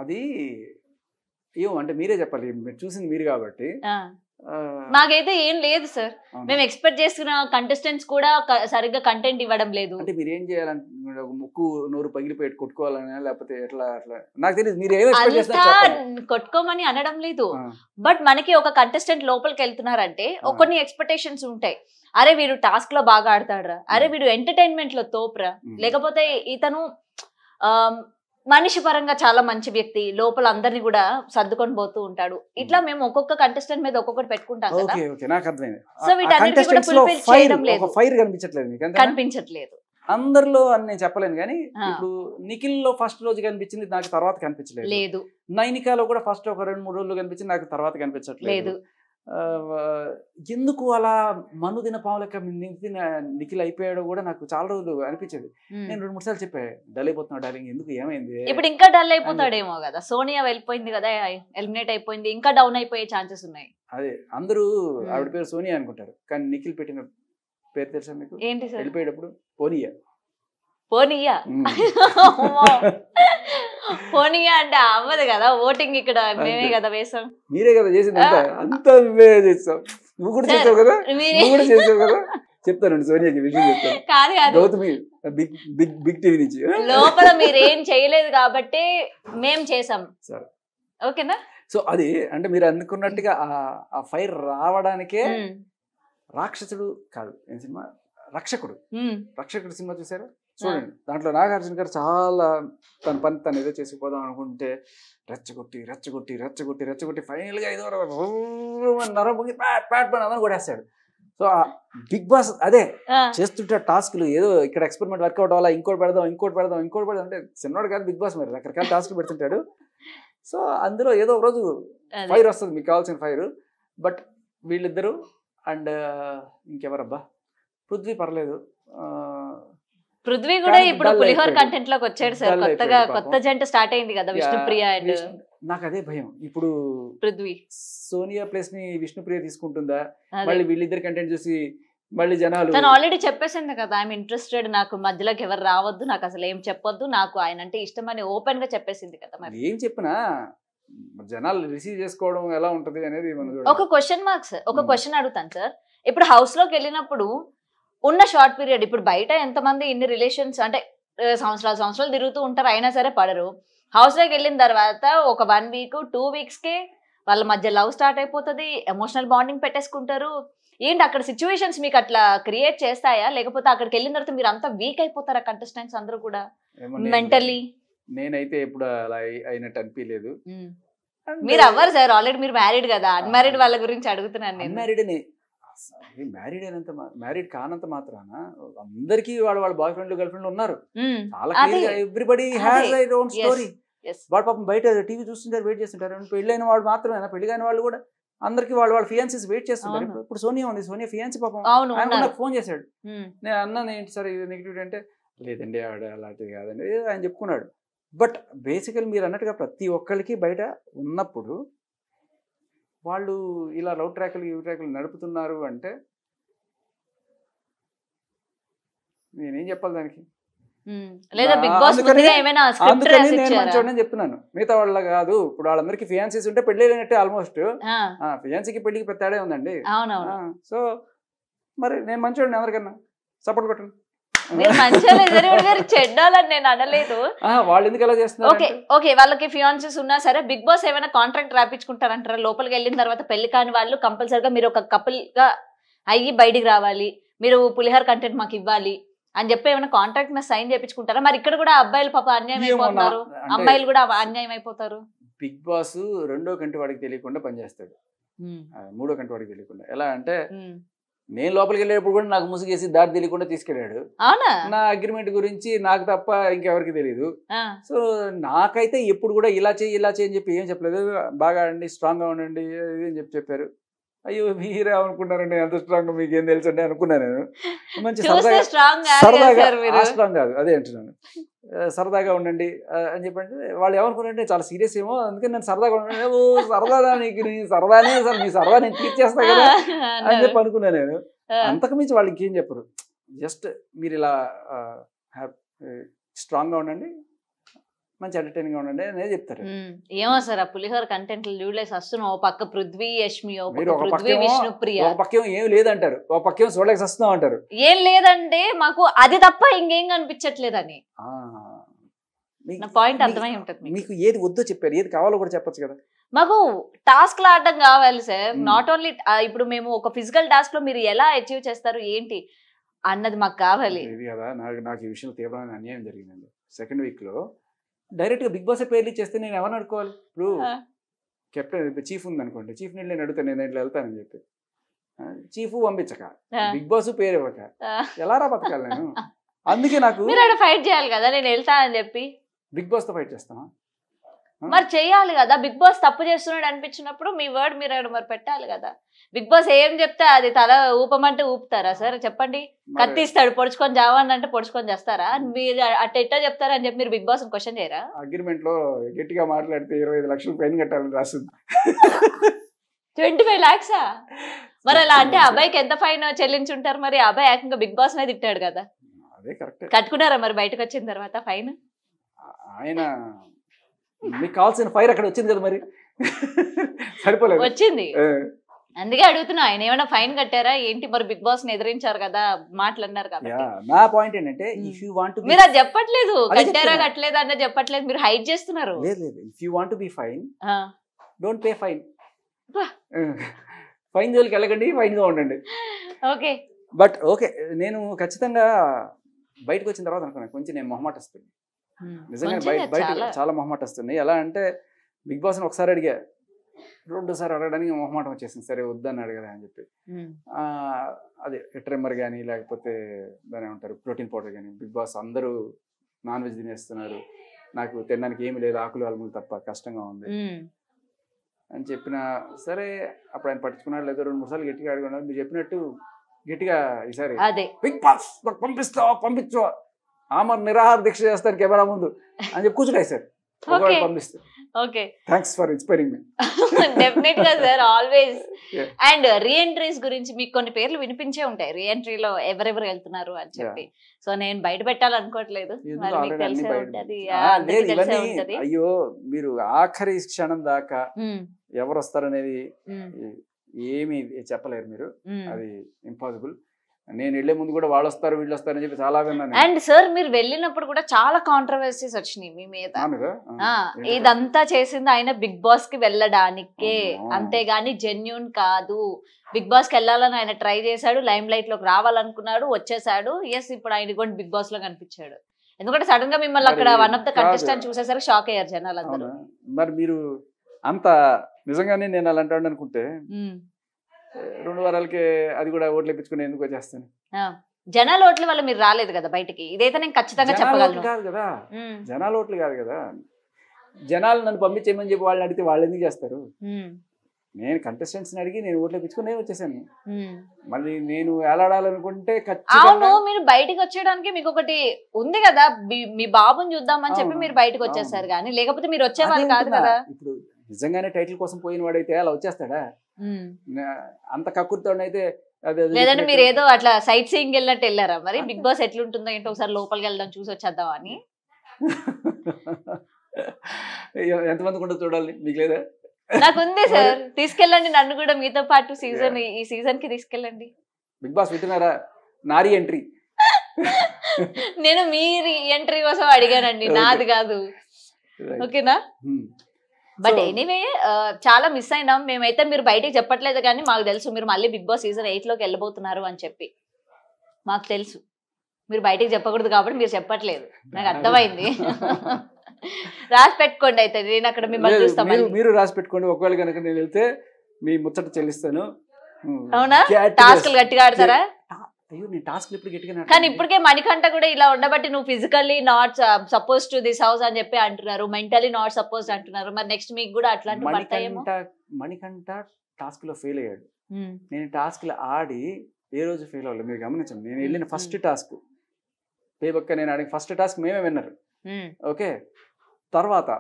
అది ఏమో అంటే మీరే చెప్పాలి, మీరు చూసింది మీరు కాబట్టి. మాకైతే ఏం లేదు సార్. మేము ఎక్స్పెక్ట్ చేస్తున్న కంటెస్టెంట్స్ కూడా సరిగ్గా కంటెంట్ ఇవ్వడం లేదు. అంటే మీరు ఏం చేయాలంటే ముక్కు నోరు పగిలిపోయి కొట్టుకోవాలని, లేకపోతే ఎట్లా అట్లా నాకు తెలియదు. మీరు ఏం ఎక్స్పెక్ట్ చేస్తున్నారు? కొట్టుకోమని అనడం లేదు, బట్ మనకి ఒక కంటెస్టెంట్ లోపలికి వెళ్తున్నారంటే కొన్ని ఎక్స్పెక్టేషన్స్ ఉంటాయి. అరే వీడు టాస్క్ లో బాగా ఆడతాడరా, అరే వీడు ఎంటర్టైన్మెంట్ లో తోపురా, లేకపోతే ఇతను మనిషి పరంగా చాలా మంచి వ్యక్తి, లోపల అందరిని కూడా సర్దుకొని పోతూ ఉంటాడు. ఇట్లా మేము ఒక్కొక్క కంటెస్టెంట్ మీద ఒక్కొక్కటి పెట్టుకుంటాం కదా. సో వీటన్నిటిని కూడా ఫుల్ఫిల్ చేయడం లేదు, కనిపించట్లేదు అందరిలో అని నేను చెప్పలేను. కానీ ఇప్పుడు నిఖిల్ లో ఫస్ట్ రోజు కనిపించింది, నాకు తర్వాత కనిపించలేదు. నైనికాలో కూడా ఫస్ట్ ఒక 2-3 రోజులు కనిపించింది, నాకు తర్వాత కనిపించట్లేదు. ఎందుకు అలా మనుదిన పావులక నిఖిల్ అయిపోయాడో కూడా నాకు చాలా రోజులు అనిపించేది. నేను 2-3 సార్లు చెప్పా, డల్ అయిపోతున్నాడు డార్లింగ్, ఎందుకు ఏమైంది? ఇప్పుడు ఇంకా డల్ అయిపోతాడేమో కదా, సోనియా వెళ్ళిపోయింది కదా, ఎలిమినేట్ అయిపోయింది, ఇంకా డౌన్ అయిపోయే ఛాన్సెస్ ఉన్నాయి. అదే అందరూ ఆవిడ పేరు సోనియా అనుకుంటారు, కానీ నిఖిల్ పెట్టిన పేరు తెలుసా మీకు? ఏంటి సార్? వెళ్ళిపోయేటప్పుడు పోనీయా. పోనీయా పోనీయా అంటే అవ్వదు కదా, ఓటింగ్ ఇక్కడ మేమే కదా వేసాం. మీరే కదా చేసింది, అంతా మేమే చేస్తాం. నువ్వు కూడా చేసావు కదా, నువ్వు కూడా చేసావు కదా. చెప్తానండి సోనియాకి విషయం చెప్తాను. కాదు కాదు, గౌతమి బిగ్ టీవీ నుంచి లోపల మీరేం చేయలేదు కాబట్టి మేం చేసాం, ఓకేనా? సో అది అంటే మీరు అనుకున్నట్టుగా ఆ ఫైర్ రావడానికే రాక్షసుడు కాదు ఏం సినిమా, రక్షకుడు. రక్షకుడు సినిమా చూసారా? చూడండి, దాంట్లో నాగార్జున గారు చాలా తన పని తను ఏదో చేసిపోదాం అనుకుంటే రెచ్చగొట్టి రెచ్చగొట్టి రెచ్చగొట్టి రెచ్చగొట్టి ఫైనల్ గా ఏదో నరముగి ప్యాట్ ప్యాట్ పని అదని కొట్టేస్తాడు. సో ఆ బిగ్ బాస్ అదే చేస్తుంటే టాస్క్లు ఏదో ఇక్కడ ఎక్స్పెరిమెంట్ వర్కౌట్ అవ్వాలా, ఇంకోటి పెడదాం ఇంకోటి పెడదాం ఇంకోటి పెడదాం అంటే సినిమాడు కాదు బిగ్ బాస్, మరి రకరకాల టాస్క్లు పెడుతుంటాడు. సో అందులో ఏదో ఒక రోజు ఫైర్ వస్తుంది, మీకు కావాల్సిన ఫైర్. బట్ వీళ్ళిద్దరూ అండ్ ఇంకెవరబ్బా, పృథ్వీ పర్లేదు. పృథ్వీ కూడా ఇప్పుడు పులిహోర కంటెంట్ లోకి వచ్చాడు సార్, కొత్తగా కొత్త జంట స్టార్ట్ అయింది కదా, విష్ణుప్రియ అండ్. నాకు అదే భయం, ఇప్పుడు పృథ్వీ సోనియా ప్లేస్ ని విష్ణుప్రియ తీసుకుంటుందా, మళ్ళీ వీళ్ళిద్దరు కంటెంట్ చూసి మళ్ళీ జనాలు. తను ఆల్రెడీ చెప్పేసింది కదా, ఐఎమ్ ఇంట్రెస్టెడ్, నాకు మధ్యలోకి ఎవరు రావద్దు, నాకు అసలు ఏం చెప్పొద్దు, నాకు ఆయన అంటే ఇష్టం అని ఓపెన్ గా చెప్పేసింది కదా. మరి ఏం చెప్పినా జనాలు రిసీవ్ చేసుకోవడం ఎలా ఉంటది అనేది. ఒక క్వశ్చన్ మార్క్ సార్, ఒక క్వశ్చన్ అడుగుతాను సార్. ఇప్పుడు హౌస్ లోకి వెళ్ళినప్పుడు ఉన్న షార్ట్ పీరియడ్, ఇప్పుడు బయట ఎంతమంది ఇన్ని రిలేషన్స్ అంటే సంవత్సరాలు తిరుగుతూ ఉంటారు, అయినా సరే పడరు. హౌస్ లోకి వెళ్ళిన తర్వాత ఒక 1 వీక్ 2 వీక్స్కే వాళ్ళ మధ్య లవ్ స్టార్ట్ అయిపోతుంది, ఎమోషనల్ బాండింగ్ పెట్టేసుకుంటారు. ఏంటి అక్కడ సిచ్యువేషన్స్ మీకు అట్లా క్రియేట్ చేస్తాయా, లేకపోతే అక్కడికి వెళ్ళిన తర్వాత మీరు అంతా వీక్ అయిపోతారా కంటెస్టెంట్స్ అందరూ కూడా మెంటల్లీ? నేనైతే ఇప్పుడు అలా అయినట్టు అనిపించలేదు. మీరు అవ్వరు సార్, ఆల్రెడీ మీరు మ్యారీడ్ కదా, అన్మ్యారీడ్ వాళ్ళ గురించి అడుగుతున్నాను నేను. మ్యారీడ్ అయినంత మ్యారీడ్ కానంత మాత్రాన అందరికి వాళ్ళ బాయ్ ఫ్రెండ్ గర్ల్ ఫ్రెండ్ ఉన్నారు. చాలా everybody has their own story. వాడు పాపం బయట టీవీ చూస్తుంటారు, వెయిట్ చేస్తుంటారు. పెళ్ళైన వాళ్ళు మాత్రమేనా, పెళ్లి కాని వాళ్ళు కూడా అందరికి వాళ్ళ ఫియాన్సీస్ వెయిట్ చేస్తుంటారు. ఇప్పుడు సోనియా ఉంది, సోనియా ఫియాన్సీ పాపం ఆయన నాకు ఫోన్ చేశాడు. నేను అన్నాను ఏంటి సార్ ఇది నెగిటివ్ అంటే, లేదండి ఆవిడ అలాంటిది కాదండి ఆయన చెప్పుకున్నాడు. బట్ బేసికల్ మీరు అన్నట్టుగా ప్రతి ఒక్కరికి బయట ఉన్నప్పుడు వాళ్ళు ఇలా లవ్ ట్రాక్లు యూ ట్రాక్లు నడుపుతున్నారు అంటే నేనేం చెప్పాలి దానికి? నేను చెప్తున్నాను, మిగతా వాళ్ళ కాదు. ఇప్పుడు వాళ్ళందరికీ ఫియాన్సీస్ ఉంటే పెళ్ళినట్టే ఆల్మోస్ట్. ఫియాన్సీకి పెళ్లికి పెద్ద తేడా ఉందండి. సో మరి నేను మంచోడిని, ఎవరికన్నా సపోర్ట్ కొట్టండి. చెడ్డాలని నేను అనలేదు. వాళ్ళు ఎందుకు ఎలా చేస్తున్నారు? ఓకే వాళ్ళకి ఫియాన్సీస్ ఉన్నా సరే బిగ్ బాస్ ఏమైనా కాంట్రాక్ట్ రాపించుకుంటారంటారా? లోపలికి వెళ్ళిన తర్వాత పెళ్లి కాని వాళ్ళు కంపల్సరిగా మీరు ఒక కపుల్ గా అయ్యి బయటికి రావాలి, మీరు పులిహోర కంటెంట్ మాకు ఇవ్వాలి అని చెప్పి ఏమైనా కాంట్రాక్ట్ మీద సైన్ చేయించుకుంటారా? మరి ఇక్కడ కూడా అబ్బాయిలు పాప అన్యాయం అయిపోతారు, అమ్మాయిలు కూడా అన్యాయం అయిపోతారు. బిగ్ బాస్ 2వ కంటి వాడికి తెలియకుండా పనిచేస్తాడు, 3వ కంటి వాడికి తెలియకుండా. ఎలా అంటే నేను లోపలికి వెళ్ళేటప్పుడు కూడా నాకు ముసుగేసి దారి తెలియకుండా తీసుకెళ్ళాడు. నా అగ్రిమెంట్ గురించి నాకు తప్ప ఇంకెవరికి తెలియదు. సో నాకైతే ఎప్పుడు కూడా ఇలా చేయి అని చెప్పి ఏం చెప్పలేదు. బాగా అండి, స్ట్రాంగ్ గా ఉండండి అని చెప్పారు. అయ్యో మీరే అనుకున్నారండి, ఎంత స్ట్రాంగ్ మీకేం తెలుసు అండి అనుకున్నాను నేను. మంచి సరదాగా స్ట్రాంగ్ కాదు అదే అంటున్నాను, సరదాగా ఉండండి అని చెప్పంటే వాళ్ళు ఏమనుకున్నారంటే చాలా సీరియస్ ఏమో, అందుకని నేను సరదాగా ఉండండి. ఓ సరదాగా నీకు నీ సరదానే సార్, నీ సరదా నేను తీర్చేస్తా కదా అని చెప్పి అనుకున్నాను నేను. అంతకు మించి వాళ్ళు ఇంకేం చెప్పరు. జస్ట్ మీరు ఇలా స్ట్రాంగ్గా ఉండండి, మంచి ఎంటర్టైనింగ్ గా ఉండండి అనేది చెప్తారు. ఏమో సార్ ఆ పులిహోర కంటెంట్ చూడలేసి వస్తున్నాం. ఓ పక్క పృథ్వీ యష్మి, ఓ మీరు పక్క ఒక పృథ్వీ పక్కేమో విష్ణుప్రియ, ఒక పక్కేమో ఏం లేదంటారు, ఒక పక్కేమో చూడలేక వస్తున్నాం అంటారు. ఏం లేదంటే మాకు అది తప్ప ఇంకేం కనిపించట్లేదని. నా పాయింట్ అర్థమై ఉంటుంది. మీకు ఏది వద్దో చెప్పారు, ఏది కావాలో కూడా చెప్పొచ్చు కదా. మాకు టాస్క్ ఆడటం కావాలి సార్. నాట్ ఓన్లీ ఇప్పుడు మేము ఒక ఫిజికల్ టాస్క్ లో మీరు ఎలా అచీవ్ చేస్తారు ఏంటి అన్నది మాకు కావాలి. ఇది కదా నాకు ఈ విషయంలో తీవ్రమైన అన్యాయం జరిగిందండి. సెకండ్ వీక్ లో డైరెక్ట్ గా బిగ్ బాస్ పేర్లు ఇచ్చేస్తే నేను ఎవరిని అడుకోవాలి? ఇప్పుడు కెప్టెన్ చీఫ్ ఉంది అనుకోండి, చీఫ్ నేను అడుగుతాను, నేను ఇంట్లో వెళ్తానని చెప్పి చీఫ్ పంపించక బిగ్ బాస్ పేరు ఇవ్వక ఎలా రా బతకాలి నేను? అందుకే నాకు ఫైట్ చేయాలి కదా, నేను వెళ్తా అని చెప్పి బిగ్ బాస్ తో ఫైట్ చేస్తాను. మరి చెయ్యాలి కదా. బిగ్ బాస్ తప్పు చేస్తున్నాడు అనిపించినప్పుడు మీ వర్డ్ మీరు మరి పెట్టాలి కదా. బిగ్ బాస్ ఏం చెప్తే అది తల ఊపమంటే ఊపుతారా సార్? చెప్పండి. కత్తిస్తాడు పొడుచుకొని జావని అంటే పొడుచుకొని చేస్తారా? మీరు అట్ట ఎట్టా చెప్తారా అని చెప్పి మీరు బిగ్ బాస్ క్వశ్చన్ చేయరా? అగ్రిమెంట్ లో గట్టిగా మాట్లాడితే 25 లక్షలు ఫైన్ కట్టాలని రాస్తుంది. 25 lakhs మరి అలా అంటే అబ్బాయికి ఎంత ఫైన్ చెల్లించుంటారు? మరి అబ్బాయి ఏకంగా బిగ్ బాస్ నే తిట్టాడు కదా. అదే కరెక్ట్. కట్టుకున్నారా మరి బయటకు వచ్చిన తర్వాత ఫైన్? ఆయన మీకు కావాల్సిన ఫైర్ అక్కడ వచ్చింది కదా, మరి సరిపోలేదు. వచ్చింది, అందుకే అడుగుతున్నా. ఆయన ఏమైనా ఫైన్ కట్టారా ఏంటి? మరి బిగ్ బాస్ ని ఎదిరించారు కదా, మాటలు అన్నారు కాబట్టి. నా పాయింట్ ఏంటంటే ఇఫ్ యూ వాంట్ టు, మీరు అది చెప్పట్లేదు, కట్టారా కట్టలేదా అన్న చెప్పట్లేదు, మీరు హైడ్ చేస్తున్నారు. లేదు if you want to be fine don't pay fine. Fine జోలికి వెళ్ళకండి, ఫైన్ గా ఉండండి. ఓకే బట్ ఓకే, నేను ఖచ్చితంగా బయటకు వచ్చిన తర్వాత అనుకున్నాను కొంచెం నేను మొహమాట వస్తుంది. నిజంగా బయట చాలా మొహమాట వస్తుంది. ఎలా అంటే బిగ్ బాస్ ని ఒకసారి అడిగా, 2సారి అడగడానికి మొహమాటం వచ్చేసింది. సరే వద్దన్నాడు కదా అని చెప్పి అదే ట్రిమ్మర్ కానీ లేకపోతే దాని ఏమంటారు ప్రోటీన్ పౌడర్ కానీ, బిగ్ బాస్ అందరూ నాన్ వెజ్ తినేస్తున్నారు, నాకు తినడానికి ఏమి లేదు, ఆకులు అలుములు తప్ప కష్టంగా ఉంది అని చెప్పిన. సరే అప్పుడు ఆయన పట్టించుకున్నాడు లేదో 2-3 సార్లు గట్టిగా అడుగున్నాడు. మీరు చెప్పినట్టు గట్టిగా ఈసారి బిగ్ బాస్ పంపించు ఆమె నిరాహార దీక్ష చేస్తాను కెమెరా ముందు అని చెప్పి కూర్చుంటాయి సార్. పంపిస్తే thanks for inspiring me. Definite గా సార్, ఆల్వేస్. అండ్ రీఎంట్రీస్ గురించి మీకు కొన్ని పేర్లు వినిపించే ఉంటాయి, రీఎంట్రీలో ఎవరెవరు వెళ్తున్నారు అని చెప్పి. సో నేను బయట పెట్టాలనుకోవట్లేదు, మరి మీకు తెలిసే ఉంటది. అయ్యో మీరు ఆఖరి క్షణం దాకా ఎవరు వస్తారనేది ఏమి చెప్పలేరు మీరు, అది ఇంపాసిబుల్. నేను వెళ్లే ముందు కూడా వాళ్ళు వస్తారు వీళ్ళు వస్తారు అని చెప్పి చాలా విన్నాను. అండ్ సార్ మీరు వెళ్ళినప్పుడు కూడా చాలా కాంట్రవర్సీస్ వచ్చినాయి మీ మీద. ఇదంతా చేసింది ఆయన బిగ్ బాస్ కి వెళ్ళడానికే, అంతేగాని జెన్యూన్ కాదు. బిగ్ బాస్ కి వెళ్ళాలని ఆయన ట్రై చేశాడు, లైమ్ లైట్ లోకి రావాలనుకున్నాడు, వచ్చేసాడు. ఎస్, ఇప్పుడు ఆయన కూడా బిగ్ బాస్ లో కనిపించాడు. ఎందుకంటే సడన్ గా మిమ్మల్ని అక్కడ వన్ ఆఫ్ ద కంటెస్టెంట్ చూసేసరికి షాక్ అయ్యారు జనాలు అందరూ. మరి మీరు అంత నిజంగానే నేను అలా అంటాను అనుకుంటే 2 వారాలకి అది కూడా ఓట్లు వేయించుకుని ఎందుకు వచ్చేస్తాను? జనాల ఓట్ల వల్ల మీరు రాలేదు కదా బయటికి, ఇదైతే నేను ఖచ్చితంగా చెప్పగలను. కాదు కదా, జనాల ఓట్లు కాదు కదా, జనాలు నన్ను పంపించేయమని చెప్పి వాళ్ళని అడిగితే వాళ్ళు ఎందుకు చేస్తారు? నేను కంటెస్టెంట్స్ అడిగి నేను ఓట్లు వేయించుకుని నేను వచ్చేసాను. మళ్ళీ నేను ఏలాడాలనుకుంటే అవును, మీరు బయటకు వచ్చేయడానికి మీకు ఒకటి ఉంది కదా, మీ బాబుని చూద్దామని చెప్పి మీరు బయటకు వచ్చేసారు, కానీ లేకపోతే మీరు వచ్చేవాళ్ళు కాదు కదా. ఇప్పుడు నిజంగానే టైటిల్ కోసం పోయిన వాడైతే అలా వచ్చేస్తాడా? అంత కక్కుర్తోనైతే లేదంటే మీరు ఏదో అట్లా సైట్ సీయింగ్ వెళ్ళినట్టు వెళ్ళారా? మరి బిగ్ బాస్ ఎట్లుంటుందో ఏంటో ఒకసారి లోపలికి వెళ్దాం చూసి వచ్చేద్దాం అని. ఎంతమంది కూడా చూడాలి మీకు లేదా? నాకు ఉంది సార్, తీసుకెళ్ళండి నన్ను కూడా మీతో పాటు ఈ సీజన్ కి తీసుకెళ్ళండి. బిగ్ బాస్ వింటున్నారా? నారీ ఎంట్రీ. నేను మీ ఎంట్రీ కోసం అడిగానండి, నాది కాదు. ఓకేనా? బట్ ఎనీవే చాలా మిస్ అయినాం మేమైతే. మీరు బయటికి చెప్పట్లేదు కానీ మాకు తెలుసు మీరు మళ్ళీ బిగ్ బాస్ సీజన్ 8లోకి వెళ్ళబోతున్నారు అని చెప్పి మాకు తెలుసు. మీరు బయటికి చెప్పకూడదు కాబట్టి మీరు చెప్పట్లేదు, నాకు అర్థమైంది. రాసి పెట్టుకోండి అయితే, నేను అక్కడ మిమ్మల్ని చూస్తాను. మీరు రాసి పెట్టుకోండి, ఒకవేళ కనుక నేను వెళ్తే మీ ముచ్చట చెల్లిస్తాను. అవునా? టాస్క్లు గట్టిగా ఆడతారా? కానీ ఇప్పటికే మణికంఠ కూడా ఇలా ఉండబట్టి నువ్వు physically not suppose to this house అని చెప్పి అంటున్నారు, మెంటలీ నాట్ సపోజ్ అంటున్నారు. మరి నెక్స్ట్ మీకు కూడా అట్లాంటి మణికంఠ టాస్క్ లో ఫెయిల్ అయ్యాడు. నేను టాస్క్ లో ఆడి ఏ రోజు ఫెయిల్ అవ్వలేదు. మీరు గమనించండి, నేను వెళ్ళిన ఫస్ట్ టాస్క్ పేబక్క, నేను ఆడిన ఫస్ట్ టాస్క్ మేమే విన్నారు. ఓకే, తర్వాత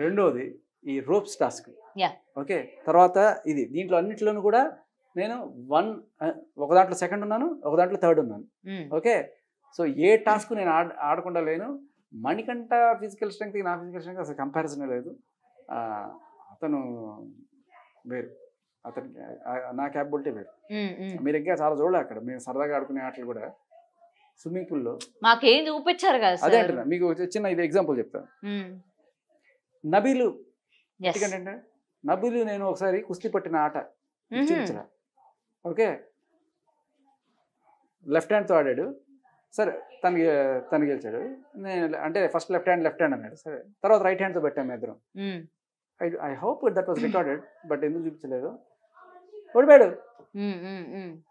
రెండోది ఈ రోప్స్ టాస్క్. ఓకే, తర్వాత ఇది, దీంట్లో అన్నింటిలోనూ కూడా నేను ఒక దాంట్లో సెకండ్ ఉన్నాను, ఒక దాంట్లో థర్డ్ ఉన్నాను. ఓకే, సో ఏ టాస్క్ నేను ఆడకుండా లేను. మణికంఠ ఫిజికల్ స్ట్రెంగ్త్ నా ఫిజికల్ స్ట్రెంగ్త్ అసలు కంపారిజన్ లేదు. అతను వేరు, అతనికి నా క్యాపబిలిటీ వేరు. మీరు ఇంకా చాలా చూడలే అక్కడ, మేము సరదాగా ఆడుకునే ఆటలు కూడా స్విమ్మింగ్ పూల్లో మాకేం చూపించారు కదా. అదే అంటున్నా, మీకు చిన్న ఇది ఎగ్జాంపుల్ చెప్తాను. నబీలు ఎందుకంటే నబీలు నేను ఒకసారి కుస్తీ పట్టిన ఆట చూపించరా, ఓకే లెఫ్ట్ హ్యాండ్తో ఆడాడు, సరే తను గెలిచాడు. నేను అంటే ఫస్ట్ లెఫ్ట్ హ్యాండ్ అన్నాడు, సరే తర్వాత రైట్ హ్యాండ్తో పెట్టాము ఇద్దరం. I hope that was recorded, but ఎందుకు చూపించలేదు, ఓడిపోయాడు.